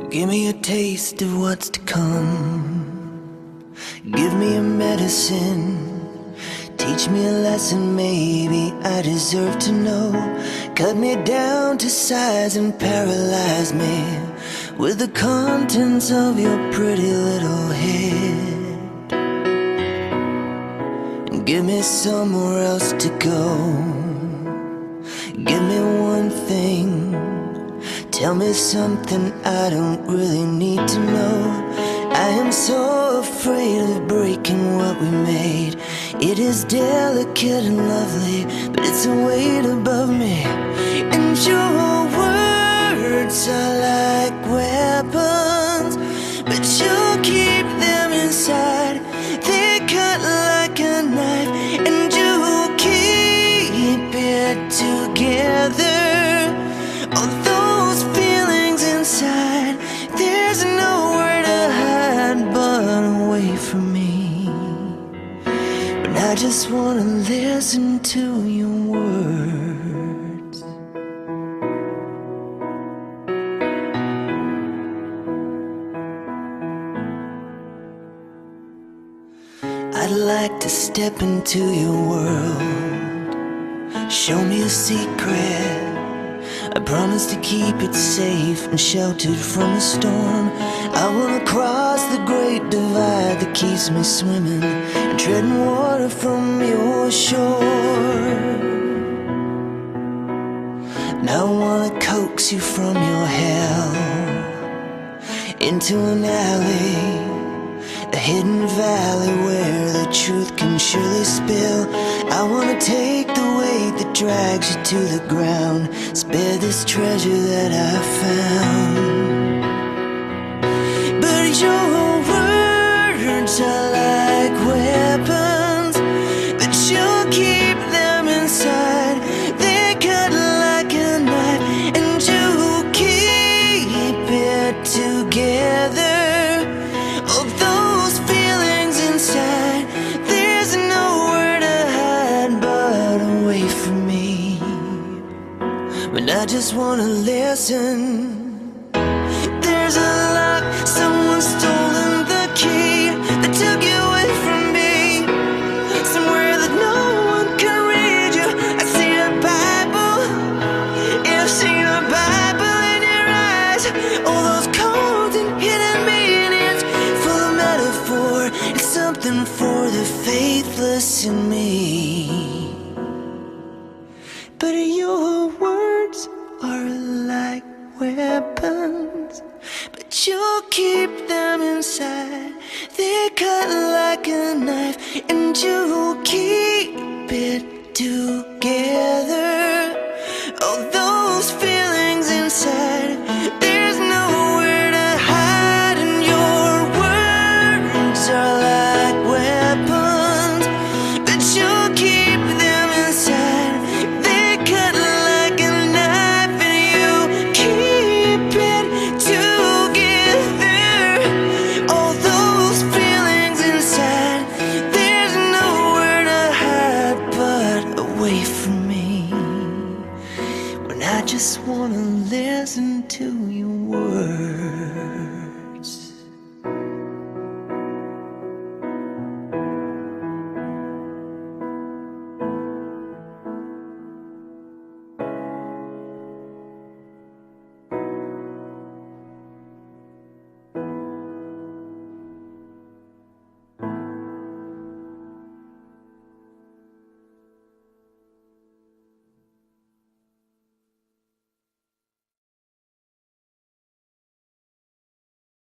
Give me a taste of what's to come. Give me a medicine. Teach me a lesson maybe I deserve to know. Cut me down to size and paralyze me with the contents of your pretty little head. And give me somewhere else to go. Give me one thing. Tell me something I don't really need to know. I am so afraid of breaking what we made. It is delicate and lovely, but it's a weight above me. And your words are like weapons, but you'll keep them inside. They cut like a knife, and you'll keep it together. There's nowhere to hide but away from me. But I just wanna listen to your words. I'd like to step into your world. Show me a secret. I promise to keep it safe and sheltered from a storm. I wanna cross the great divide that keeps me swimming and treading water from your shore. And I wanna coax you from your hell into an alley, a hidden valley where the truth can surely spill. I wanna take the weight that drags you to the ground, spare this treasure that I found. But your words are like weapons, but you'll keep them inside. They cut like a knife, and you'll keep it together. But I just wanna listen. There's a lock, someone's stolen the key that took you away from me. Somewhere that no one can read you. I see a Bible, yeah, I've seen a Bible in your eyes. All those codes and hidden meanings, full of metaphor. It's something for the faithless in me. But your words are like weapons, but you'll keep them inside. They cut like a knife, and you'll keep it together. All those feelings inside, there's nowhere to hide. And your words are like weapons, but you'll keep them inside. From me, when I just wanna listen to your words.